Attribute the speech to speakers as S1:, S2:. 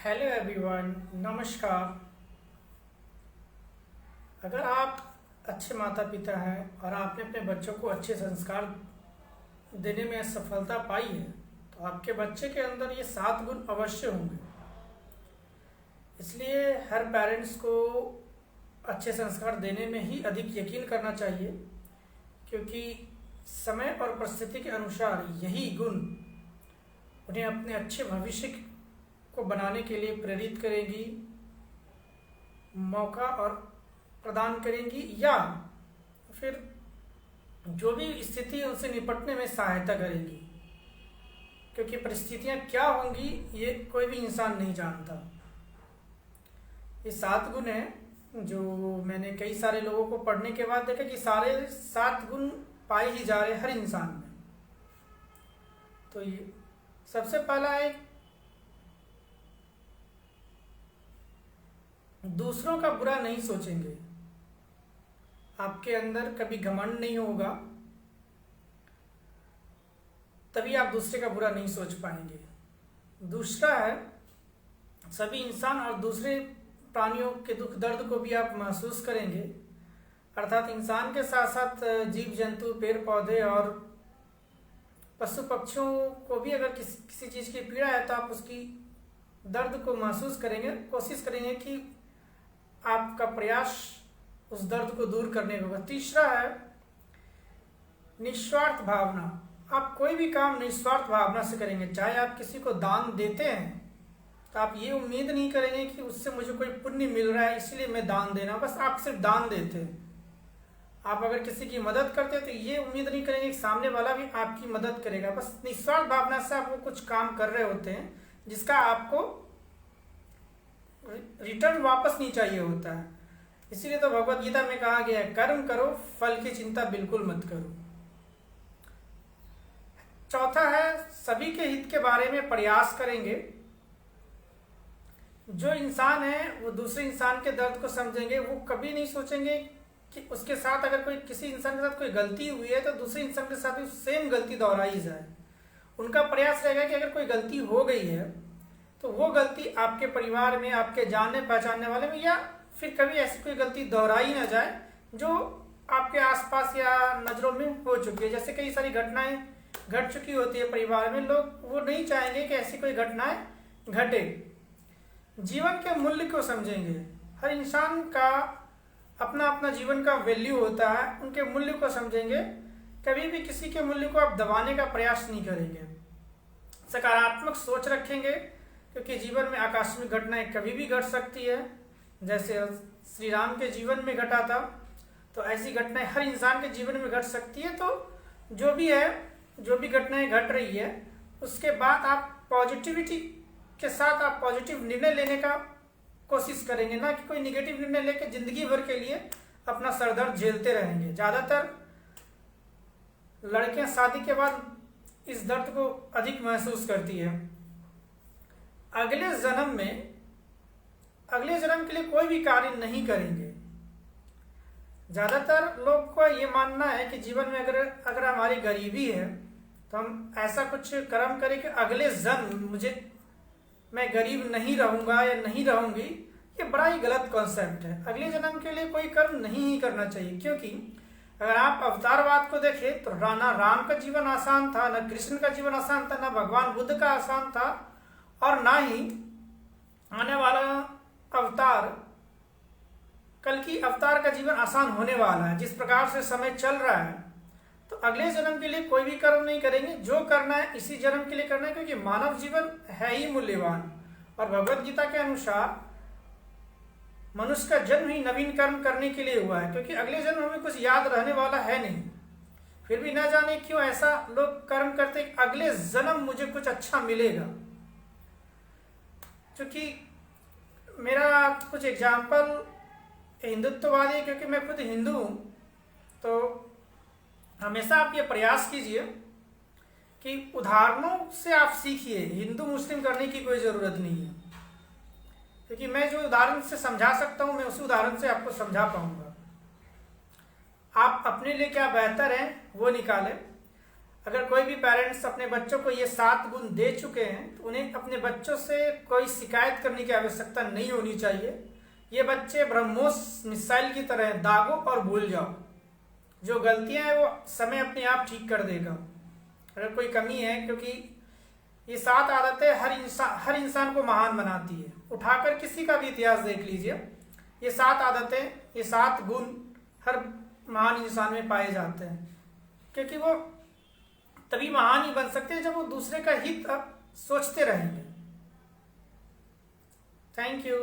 S1: Hello everyone, नमस्कार। अगर आप अच्छे माता पिता हैं और आपने अपने बच्चों को अच्छे संस्कार देने में सफलता पाई है तो आपके बच्चे के अंदर ये 7 गुण अवश्य होंगे। इसलिए हर पेरेंट्स को अच्छे संस्कार देने में ही अधिक यकीन करना चाहिए, क्योंकि समय और परिस्थिति के अनुसार यही गुण उन्हें अपने अच्छे भविष्य को बनाने के लिए प्रेरित करेंगी, मौका और प्रदान करेंगी, या फिर जो भी स्थिति है उनसे निपटने में सहायता करेंगी। क्योंकि परिस्थितियां क्या होंगी ये कोई भी इंसान नहीं जानता। ये 7 गुण हैं जो मैंने कई सारे लोगों को पढ़ने के बाद देखा कि सारे 7 गुण पाए ही जा रहे हर इंसान में। तो ये सबसे पहला है, दूसरों का बुरा नहीं सोचेंगे। आपके अंदर कभी घमंड नहीं होगा, तभी आप दूसरे का बुरा नहीं सोच पाएंगे। दूसरा है, सभी इंसान और दूसरे प्राणियों के दुख दर्द को भी आप महसूस करेंगे। अर्थात इंसान के साथ साथ जीव जंतु, पेड़ पौधे और पशु पक्षियों को भी अगर किसी चीज़ की पीड़ा है तो आप उसकी दर्द को महसूस करेंगे, कोशिश करेंगे कि आपका प्रयास उस दर्द को दूर करने का होगा। तीसरा है निस्वार्थ भावना। आप कोई भी काम निस्वार्थ भावना से करेंगे। चाहे आप किसी को दान देते हैं तो आप ये उम्मीद नहीं करेंगे कि उससे मुझे कोई पुण्य मिल रहा है इसलिए मैं दान देना, बस आप सिर्फ दान देते हैं। आप अगर किसी की मदद करते हैं तो ये उम्मीद नहीं करेंगे कि सामने वाला भी आपकी मदद करेगा। बस निस्वार्थ भावना से आप वो कुछ काम कर रहे होते हैं जिसका आपको रिटर्न वापस नहीं चाहिए होता है। इसीलिए तो भगवत गीता में कहा गया है, कर्म करो, फल की चिंता बिल्कुल मत करो। चौथा है, सभी के हित के बारे में प्रयास करेंगे। जो इंसान है वो दूसरे इंसान के दर्द को समझेंगे। वो कभी नहीं सोचेंगे कि उसके साथ अगर कोई किसी इंसान के साथ कोई गलती हुई है तो दूसरे इंसान के साथ भी सेम गलती दोहराई जाए। उनका प्रयास रहेगा कि अगर कोई गलती हो गई है तो वो गलती आपके परिवार में, आपके जानने पहचानने वाले में, या फिर कभी ऐसी कोई गलती दोहराई ना जाए जो आपके आसपास या नज़रों में हो चुकी है। जैसे कई सारी घटनाएं घट चुकी होती है परिवार में, लोग वो नहीं चाहेंगे कि ऐसी कोई घटनाएं घटे। जीवन के मूल्य को समझेंगे। हर इंसान का अपना अपना जीवन का वैल्यू होता है, उनके मूल्य को समझेंगे। कभी भी किसी के मूल्य को आप दबाने का प्रयास नहीं करेंगे। सकारात्मक सोच रखेंगे, क्योंकि जीवन में आकस्मिक घटनाएं कभी भी घट सकती है। जैसे श्री राम के जीवन में घटा था, तो ऐसी घटनाएं हर इंसान के जीवन में घट सकती है। तो जो भी है, जो भी घटनाएं घट रही है, उसके बाद आप पॉजिटिविटी के साथ आप पॉजिटिव निर्णय लेने का कोशिश करेंगे, ना कि कोई निगेटिव निर्णय लेकर जिंदगी भर के लिए अपना सरदर्द झेलते रहेंगे। ज़्यादातर लड़कियां शादी के बाद इस दर्द को अधिक महसूस करती है। अगले जन्म के लिए कोई भी कार्य नहीं करेंगे। ज़्यादातर लोग को ये मानना है कि जीवन में अगर हमारी गरीबी है तो हम ऐसा कुछ कर्म करें कि अगले जन्म मैं गरीब नहीं रहूँगा या नहीं रहूँगी। ये बड़ा ही गलत कॉन्सेप्ट है। अगले जन्म के लिए कोई कर्म नहीं ही करना चाहिए, क्योंकि अगर आप अवतारवाद को देखें तो ना राम का जीवन आसान था, ना कृष्ण का जीवन आसान था, ना भगवान बुद्ध का आसान था, और ना ही आने वाला अवतार कल्कि अवतार का जीवन आसान होने वाला है। जिस प्रकार से समय चल रहा है, तो अगले जन्म के लिए कोई भी कर्म नहीं करेंगे। जो करना है इसी जन्म के लिए करना है, क्योंकि मानव जीवन है ही मूल्यवान। और भगवत गीता के अनुसार मनुष्य का जन्म ही नवीन कर्म करने के लिए हुआ है, क्योंकि अगले जन्म में कुछ याद रहने वाला है नहीं। फिर भी न जाने क्यों ऐसा लोग कर्म करते कि अगले जन्म मुझे कुछ अच्छा मिलेगा। क्योंकि मेरा कुछ एग्जाम्पल हिंदुत्ववादी है, क्योंकि मैं खुद हिंदू हूँ। तो हमेशा आप ये प्रयास कीजिए कि उदाहरणों से आप सीखिए। हिंदू मुस्लिम करने की कोई ज़रूरत नहीं है, क्योंकि मैं जो उदाहरण से समझा सकता हूँ मैं उसी उदाहरण से आपको समझा पाऊंगा। आप अपने लिए क्या बेहतर है वो निकालें। अगर कोई भी पेरेंट्स अपने बच्चों को ये 7 गुण दे चुके हैं तो उन्हें अपने बच्चों से कोई शिकायत करने की आवश्यकता नहीं होनी चाहिए। ये बच्चे ब्रह्मोस मिसाइल की तरह हैं, दागो और भूल जाओ। जो गलतियां हैं वो समय अपने आप ठीक कर देगा अगर कोई कमी है, क्योंकि ये 7 आदतें हर इंसान को महान बनाती है। उठाकर किसी का भी इतिहास देख लीजिए, ये 7 आदतें, ये 7 गुण हर महान इंसान में पाए जाते हैं, क्योंकि वो तभी महान ही बन सकते हैं जब वो दूसरे का हित सोचते रहेंगे। Thank you.